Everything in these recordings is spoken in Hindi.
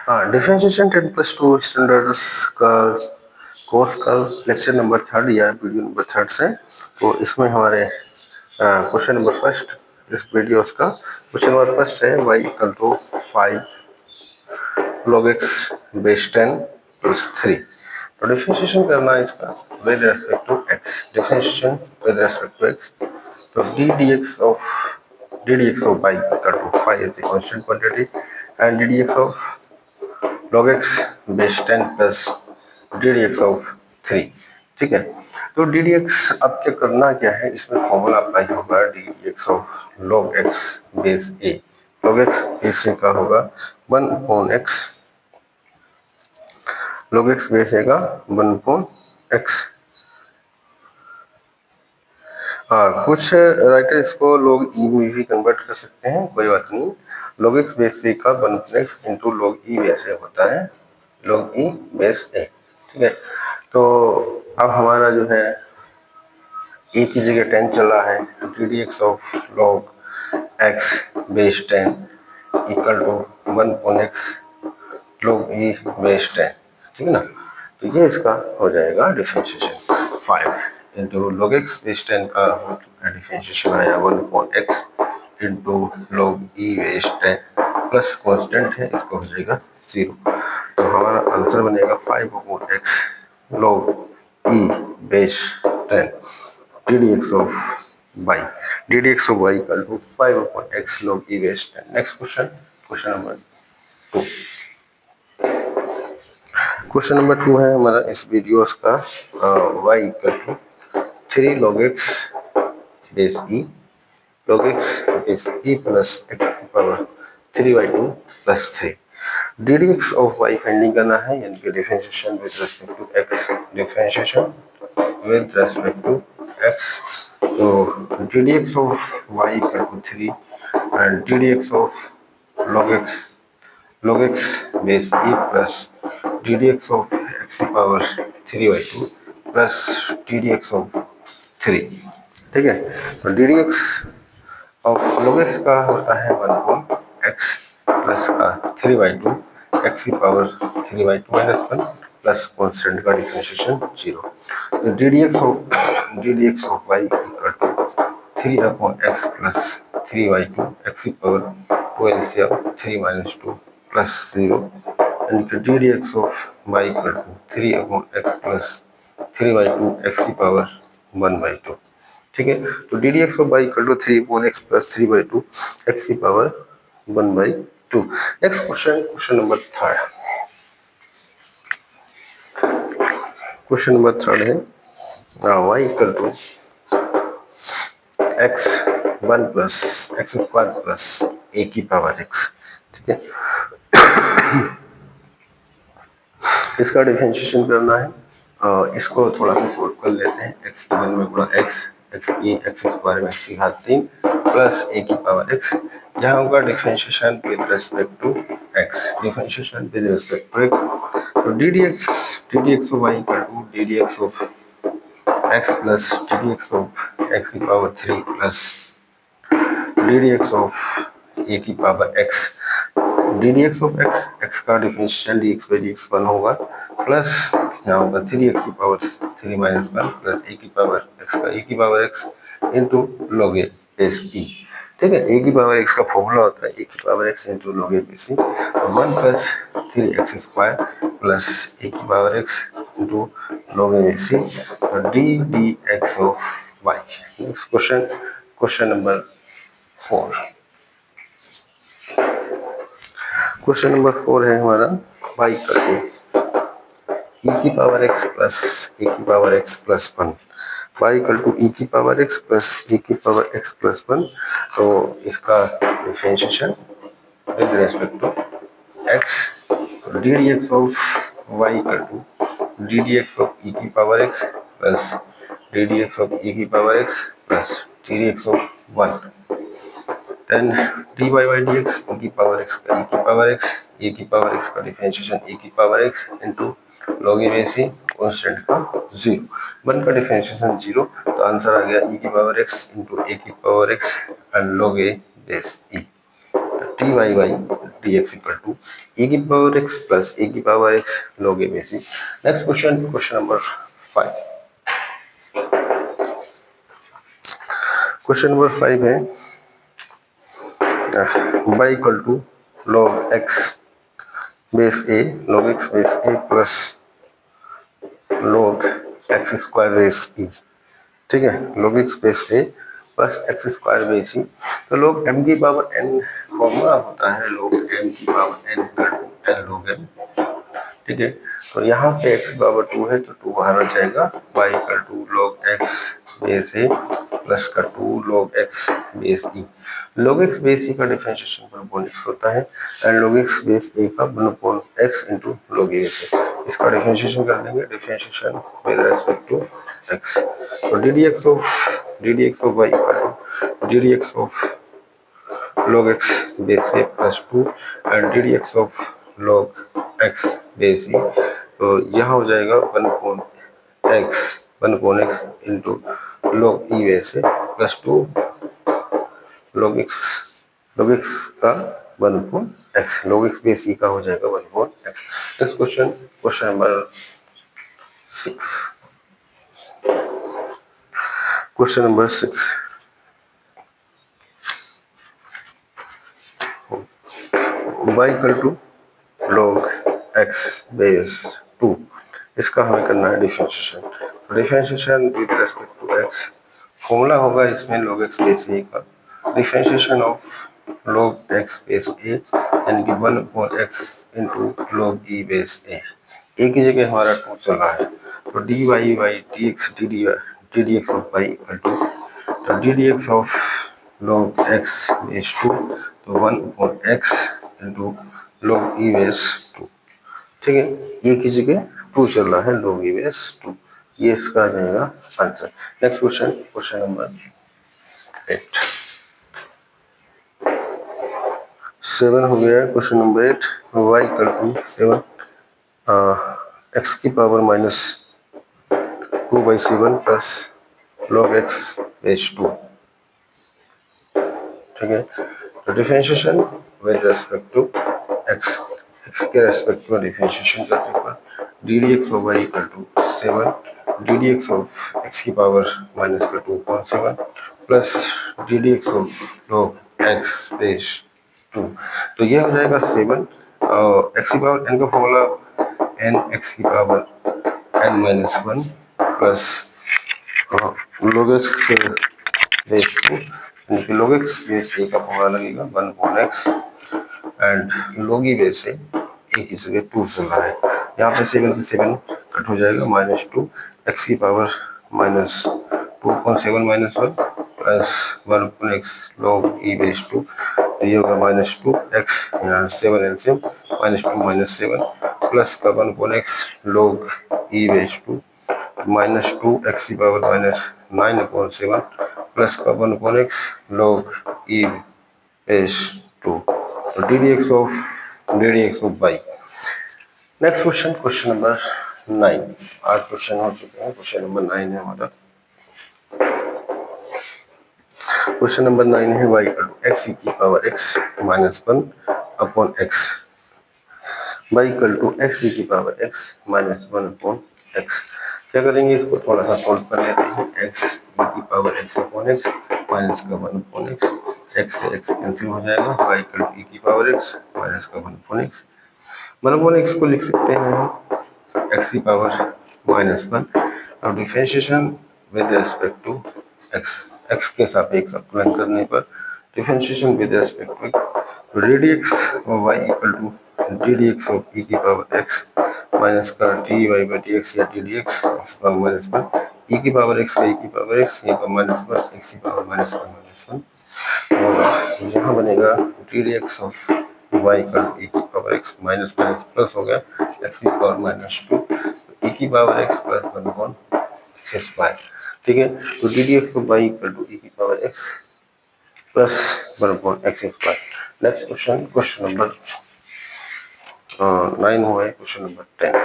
हाँ, डिफरेंशिएशन 10+2 स्टैंडर्ड्स का कोर्स का लेक्चर नंबर 3 या वीडियो नंबर 3 से। तो इसमें हमारे क्वेश्चन नंबर फर्स्ट इस वीडियोस का क्वेश्चन नंबर फर्स्ट है y equal to 5 log x base 10 plus 3। तो डिफरेंशिएशन करना है इसका with respect to x, differentiation with respect to x। तो ddx of y equal to 5 is a constant quantity and ddx of log x base 10 plus ddx of 3। ठीक है, तो ddx अब क्या करना क्या है, इसमें फॉर्मूला अप्लाई होगा ddx of log x base a। log x base a का होगा 1/x, log x base a का 1/x। कुछ राइटर इसको लोग ई में भी कन्वर्ट कर सकते हैं, कोई बात नहीं। log x बेस a का 1x into log e base a होता है, log e बेस a। ठीक है, तो अब हमारा जो है e की जगह 10 चला है, ddx of log x base 10 equal to 1/x log e base 10। ठीक है ना, तो ये इसका हो जाएगा differentiation 5 into log x base 10 का डिफरेंशिएशन आया 1/x into log e base 10 plus constant है, इसको हो जाएगा 0। तो हमारा आंसर बनेगा 5/x log e base 10 ddx of y, ddx of y equal to 5/x log e base 10। Next question, question number 2। Question number 2 है हमारा इस वीडियोस का y equal to 3 log x base e, log x base e plus x की power 3/2 plus 3। ddx of y finding करना है, यानी कि differentiation with respect to x, differentiation with respect to x। तो ddx of y equal to 3 and ddx of log x base e plus ddx of x की पावर 3/2 प्लस ddx ऑफ 3। ठीक है, तो ddx ऑफ log x का होता है 1/x प्लस का 3/2 x की पावर 3/2 माइनस 1 प्लस कॉन्स्टेंट का डिफरेंशिएशन 0। तो ddx of y equal to 3/x plus 3/2 x की power 2 LCM 3 minus 2 plus 0 and ddx of y equal to 3/x plus 3/2 x की पावर 1/2। ठीक है, तो ddx of y equal to 3/x plus 3/2 x की power 1/2। Next question, question number 3। Question number 3 है y equal to x1 plus x² plus a की पावर x। ठीक है, इसका डिफरेंशिएशन करना है, इसको थोड़ा सा शॉर्ट कर लेते हैं। x की जगह में पूरा x x² में x की घात 3 प्लस a की पावर x। यहाँ होगा differentiation with respect to x, differentiation with respect to x। तो ddx of y equal to ddx of x plus ddx of x की power 3 plus ddx of a की power x। ddx of x, x का डिफरेंशिएशन dx बाई dx 1 होगा प्लस यहाँ होगा 3x की पावर 3 माइनस 1 प्लस a की पावर x का a की power x into log a base e। ठीक है, a की पावर x का फॉर्मूला होता है a की power x into log a base e। 1 plus 3x² plus a की power x into log a base e ddx of y। Next question, question number 4। Question number 4 है हमारा y इक्वल टू e की पावर x प्लस a की power x plus 1, y equal to e की पावर x प्लस a की पावर x प्लस 1। तो इसका differentiation with respect to x, ddx of y equal to ddx of e की power x plus ddx of e की power x plus ddx of 1। Then dy by dx e की पावर x का e की पावर x, e की पावर x का डिफरेंशिएशन e की power x into log e base e constant का 0। 1 का डिफरेंशिएशन 0, तो आंसर आ गया e की पावर x इंटू a की power x and log a base e। D Y by D x equal to e की पावर x प्लस e की power x log a base c। Next question, question number 5। Question number 5 है y equal to log x base a log x base a plus log x square base e। ठीक है, log x base a plus x square base e। तो log m की पावर n फॉर्मूला होता है log m की power n equal to n log m। ठीक है, तो यहाँ पे x पावर 2 है तो 2 बाहर आ जाएगा, y equal to log x base a plus का 2 log x base e। log x base e का डिफरेंशिएशन पर अपॉन x होता है and log x base a का one upon x into log a से। इसका डिफरेंशिएशन कर देंगे, differentiation with respect to x। तो ddx of y equal to ddx of log x base a plus 2 and ddx of log x base e। तो यहाँ हो जाएगा one upon x into log e base a plus 2 log x का one upon x, log x base e का हो जाएगा one upon x। Next question, question number 6। Question number 6, y equal to log x base 2, इसका हमें करना है differentiation. Differentiation with respect to x, formula होगा इसमें log x बेस a का, differentiation of log x base a यानी कि one upon x into log e base a। a की जगह हमारा 2 चला है तो D Y by D X D D x of Y equal to, तो D D x of log x base 2 तो one upon x into log e base 2। ठीक है, ए की जगह 2 चल रहा है, log e बेस 2, ये इसका आ जाएगा answer. Next question, question number 8। 7 हो गया question number 8। y equal to 7 x की power minus 2/7 plus log x base 2। ठीक है, तो differentiation with respect to x, x के रेस्पेक्ट में डिफरेंशिएशन करने पर D D x of y equal to 7 d D x of x की पावर माइनस का 2.7 plus D D x of log x base 2। तो ये हो जाएगा 7 और x की पावर n का फॉर्मूला n x की power n minus 1 plus log x base 2 यानी log x बेस a का फॉर्मूला लगेगा 1/x and log e base a की जगह 2 चल रहा है, यहाँ पे 7 से 7 कट हो जाएगा, माइनस 2 x की power minus 2.7 minus 1 plus 1/x log e base 2। तो ये होगा माइनस 2x, यहाँ 7 एलसीएम माइनस 7 प्लस का 1/x log e base 2 minus 2x की पावर माइनस 9/7 प्लस का 1/x log e बेस 2। तो D D x of y। Next question, question number 9। 8 question हो चुके हैं, क्वेश्चन नंबर 9 है हमारा। क्वेश्चन नंबर 9 है y इक्वल टू एक्स की power x minus 1 upon x, y equal to X की power x minus 1 upon x। क्या करेंगे, इसको थोड़ा सा सॉल्व कर लेते हैं। x की power x upon x minus का 1 अपॉन x से x कैंसिल हो जाएगा, y इक्वल टू e की पावर x माइनस का 1 अपॉन x। 1 अपॉन x को लिख सकते हैं हम x की पावर माइनस 1 और differentiation with respect to x के सापेक्ष अवकलन करने पर डिफरेंशिएशन विद रेस्पेक्ट टू तो D D x of y equal to D D x of e की पावर x माइनस का d Y by D x या d D x minus 1 e की पावर x का e की पावर x ये का माइनस 1 x की पावर माइनस 1 और यहाँ बनेगा d D x of y equal to e की पावर x माइनस माइनस प्लस हो गया x की पावर माइनस 2 e की power x plus 1 upon x²। ठीक है, तो D D x of y equal to e की power x plus 1 upon x²। Next question, question number 9 हुआ है, क्वेश्चन नंबर 10।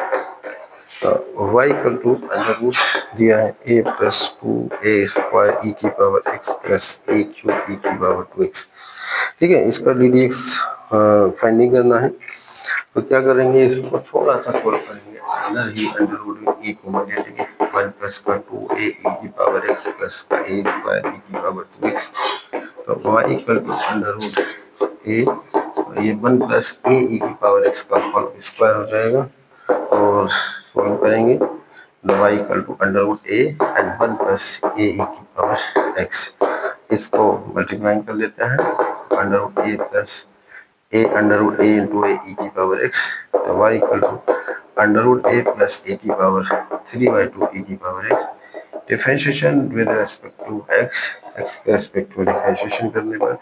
तो y equal to under root दिया है a प्लस 2a² e की power x plus a³ e की पावर 2x। ठीक है, इसका डी डी एक्स फाइंडिंग करना है। तो क्या करेंगे, इसको थोड़ा सा सोल्व करेंगे, अंदर ही अंडर रूट ए को ले लेंगे, 1 प्लस का 2a e की पावर x प्लस का a स्क्वायर e की पावर 3x, तो y equal to under root A, ये 1 प्लस a e की पावर x का होल स्क्वायर हो जाएगा, और सोल्व करेंगे तो y equal to under root A and 1 plus a e की पावर x, इसको मल्टीप्लाइंग कर लेते हैं, under root A plus a under root A into A E की पावर x, तो y equal to under root A plus A की पावर 3/2 e की power x, differentiation with respect to x, x के रेस्पेक्ट में डिफरेंशिएशन करने पर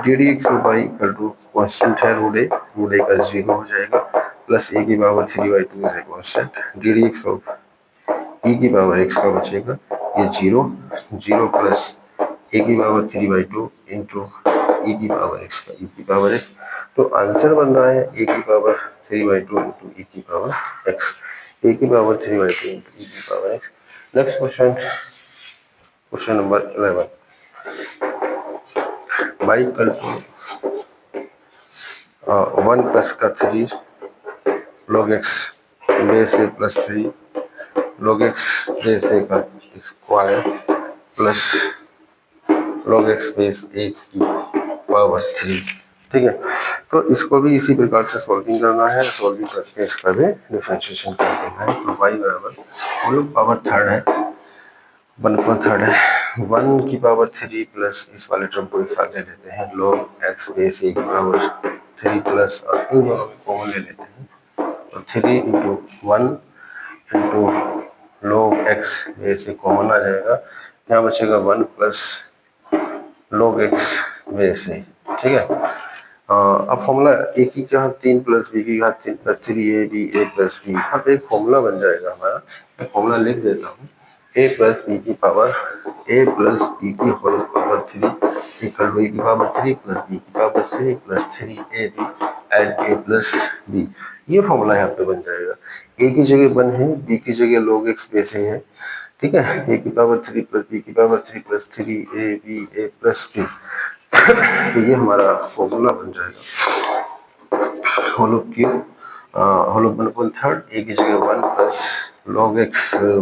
D D X by equal to constant है रूट ए का 0 हो जाएगा, प्लस ए की power 3/2 is a constant, D D x of e की पावर x का बचेगा ये 0 प्लस ए की पावर 3/2 इंटू e की पावर x का e की पावर x, तो आंसर बन रहा है a की पावर 3/2 इंटू e की पावर x, a की पावर 3/2 इंटू e की power x। Next question number 11, y equal to 1 plus का 3 log x base a plus 3 log x base a का square plus log x base a की पावर 3, ठीक है। तो इसको भी इसी प्रकार से सॉल्विंग करना है, सॉल्विंग करके इसका भी डिफरेंशिएशन कर देना है, तो y बराबर होल पावर थर्ड है, 1/3 है, 1 की पावर 3 प्लस इस वाले टर्म को एक साथ ले लेते हैं, log x बेस a की पावर 3 प्लस, और इन दोनों को कॉमन ले लेते हैं, तो 3 into 1 into log x base a common आ जाएगा, यहाँ बचेगा 1 plus log x base a, ठीक है। अब फॉर्मूला ए की जहाँ 3 प्लस बी की घात 3 plus 3ab a plus B, अब एक फॉर्मूला बन जाएगा हमारा, मैं फॉर्मूला लिख देता हूँ, a प्लस बी की पावर a प्लस बी की होल पावर 3 इक्वल टू ए की पावर 3 प्लस बी की power 3 plus 3ab and a plus b, ये फॉर्मूला यहाँ पे बन जाएगा। a की जगह 1 है, b की जगह log x बेस a है, ठीक है, a की पावर 3 प्लस बी की power 3 plus 3ab a plus b, तो ये हमारा फॉर्मूला बन जाएगा, होल क्यूब होल 1/3 ए की जगह 1 plus log x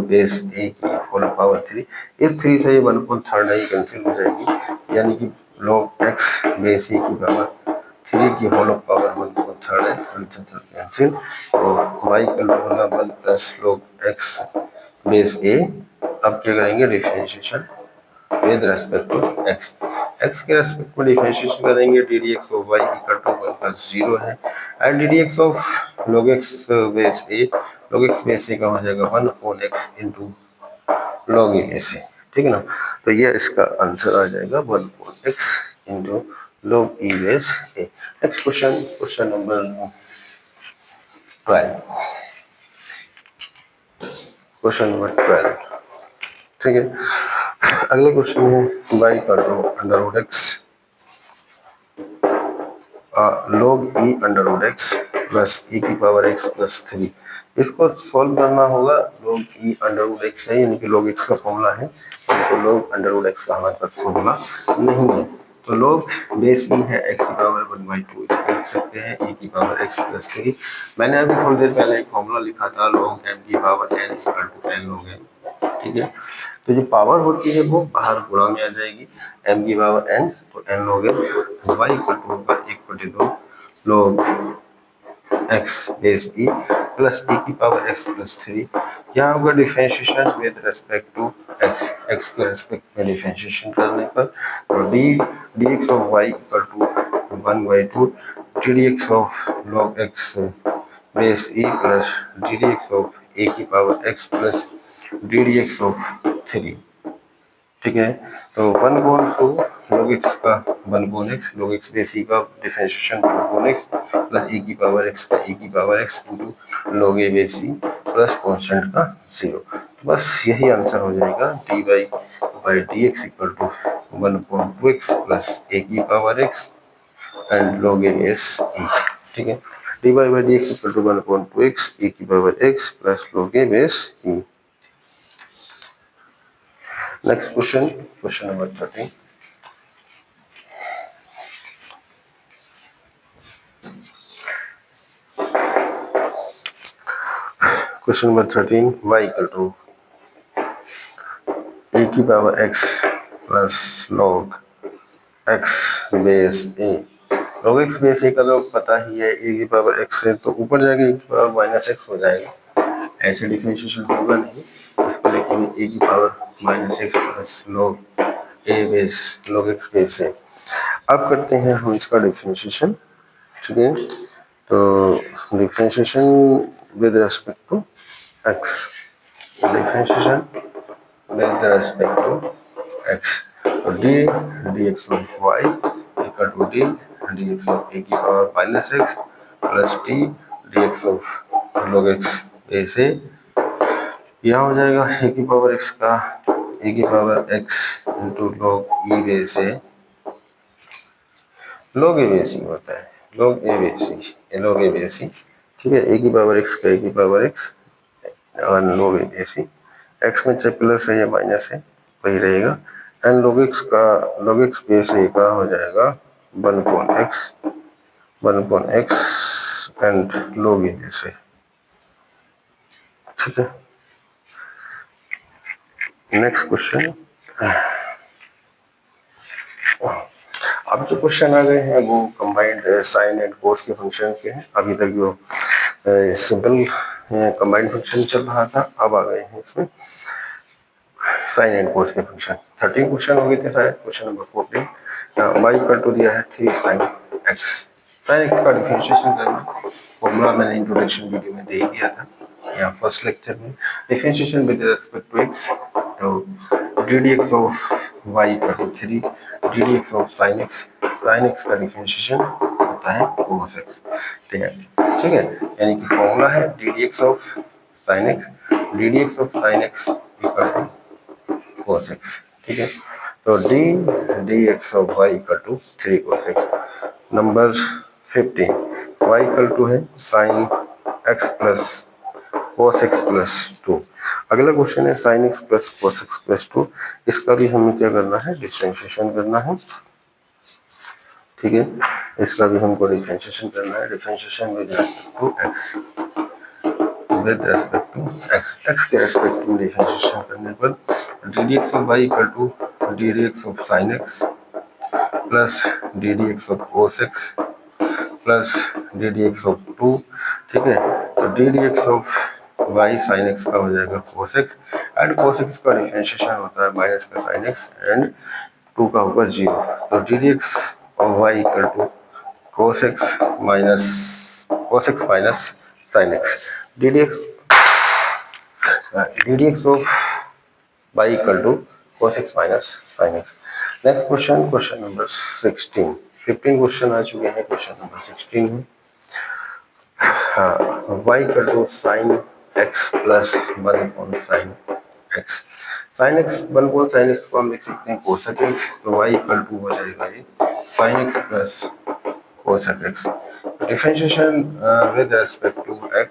base a की होल पावर 3, इस 3 से ये 1/3 है, ये कैंसिल हो जाएगी, यानी कि log x बेस a की पावर 3 की होल पावर 1/3 है, कैंसिल, तो y इक्वल होगा 1 plus log x base a। अब क्या करेंगे, differentiation with respect to x, x के रेस्पेक्ट में डिफरेंशिएशन करेंगे, d D x of y equal to 1 plus 0 है, and d D x of log x base a, log x base a का हो जाएगा 1 upon x into log a base a, ठीक है ना, तो ये इसका आंसर आ जाएगा 1 upon x into log e base a। Next question number 12, question number 12, ठीक है। अगला क्वेश्चन है y equal to under root x log e under root x plus e की पावर x प्लस 3, इसको सॉल्व करना होगा, log e under root x है, यानी कि log x का फॉर्मूला है, तो log अंडर रूट x का हमारे पास फॉर्मूला नहीं है, तो log बेस e है x की पावर 1/2, इसको लिख सकते हैं e की पावर x प्लस 3, मैंने अभी थोड़ी देर पहले एक फॉर्मूला लिखा था, log m की power n equal to n log m, ठीक है, तो जो पावर होती है वो बाहर गुणा में आ जाएगी, m की पावर n, तो n log m, y equal to होगा 1/2 log x base e plus e की पावर x प्लस 3, यहाँ होगा differentiation with respect to x, x के रेस्पेक्ट में डिफरेंशिएशन करने पर, तो d x of y equal to 1/2 d D x of log x base e plus D D x of a की power x plus D D x of 3, ठीक है, तो 1/2 log x का 1/x log x base e का डिफरेंशिएशन 1/x प्लस e की पावर x का e की power x into log a base e plus constant का 0, तो बस यही आंसर हो जाएगा, dy by D x equal to 1/2x plus a की power x and log a base e, ठीक है, dy by D x equal to 1/2x e की power x plus log a base e। Next question number 13, question number 13, y equal to ए की power x plus log x base A. log x base A का तो पता ही है, ए की पावर x है तो ऊपर जाके ए की पावर माइनस एक्स हो जाएगा, ऐसे डिफरेंशिएशन होगा नहीं, इसको लिखेंगे ए की power minus x plus log A base log x base a. अब करते हैं हम इसका डिफरेंशिएशन, ठीक है। तो differentiation with respect to x, differentiation with respect to x, तो d dx of y equal to d dx of a की power minus x plus t dx of log x base a. यहाँ हो जाएगा a की पावर x का a की power x into log e base A, log a base ही होता है, log a बेस ही, log a बेस ही, ठीक है। a की पावर x का a की पावर x और log a बेस ही, x में चाहे प्लस है या माइनस है वही रहेगा, and log x base A का हो जाएगा 1 upon X and log A base A, ठीक है। नेक्स्ट क्वेश्चन, अब जो क्वेश्चन आ गए हैं वो कंबाइंड साइन एंड कोस के फंक्शन के हैं। अभी तक जो सिंपल कंबाइंड फंक्शन चल रहा था, अब आ गए हैं इसमें साइन एंड कोस के फंक्शन। 13 क्वेश्चन हो गए थे शायद, question number 14 Y equal to दिया है 3 साइन एक्स। साइन एक्स का डिफरेंशिएशन करना फॉर्मूला मैंने इंट्रोडक्शन वीडियो में दे ही दिया था, या फर्स्ट लेक्चर में। Differentiation with respect to X, तो D D x of Y equal to 3 D D x of sine X, sine x का डिफरेंशिएशन होता है कोस एक्स, ठीक है। यानी कि फॉर्मूला है d D x of sine x, D D x of sine x equal to cos x, ठीक है। तो d dx of y equal to 3 cos x। Number 15, y equal to है sin x plus cos x plus 2। अगला क्वेश्चन है sin x plus cos x plus 2, इसका भी हमें क्या करना है, डिफरेंशिएशन करना है, ठीक है। इसका भी हमको डिफरेंशिएशन करना है, differentiation with respect to x, with respect to x के रेस्पेक्ट में डिफरेंशिएशन करने पर D D x of Y equal to D D x of sine x plus D D x of cos x plus D D x of 2, ठीक है। तो D D x of y sine x का हो जाएगा cos x, and cos x का डिफरेंशिएशन होता है माइनस का साइन एक्स एंड 2 का होगा 0। तो D D x of Y equal to cos X minus sine x, D D x of y equal to cos x minus sin x। Next question, question number 16, 15 question आ चुके हैं, क्वेश्चन नंबर 16 है। हाँ, y equal to sin x plus 1 upon sin x, sin x 1 upon sin x को हम लिख सकते हैं cos x, तो y equal to हो जाएगा ये sin x plus cos x। Differentiation with respect to x,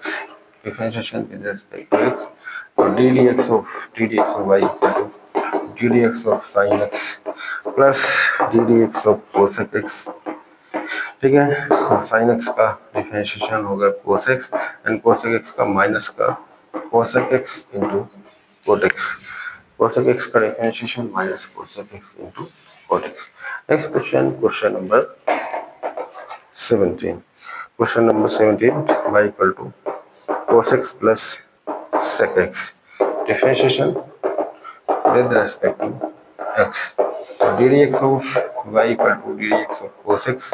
differentiation with respect to x, तो D D x of Y equal to D D x of sine x plus D D x of cos X, ठीक है। साइन एक्स का डिफरेंशिएशन होगा cos x and cos x का माइनस का cos X into cot X, cos x का differentiation minus cos X into cot X. Next question, question number 17, question number 17, y equal to cos x plus sec x, differentiation with respect to x, so ddx of y equal to ddx of cos x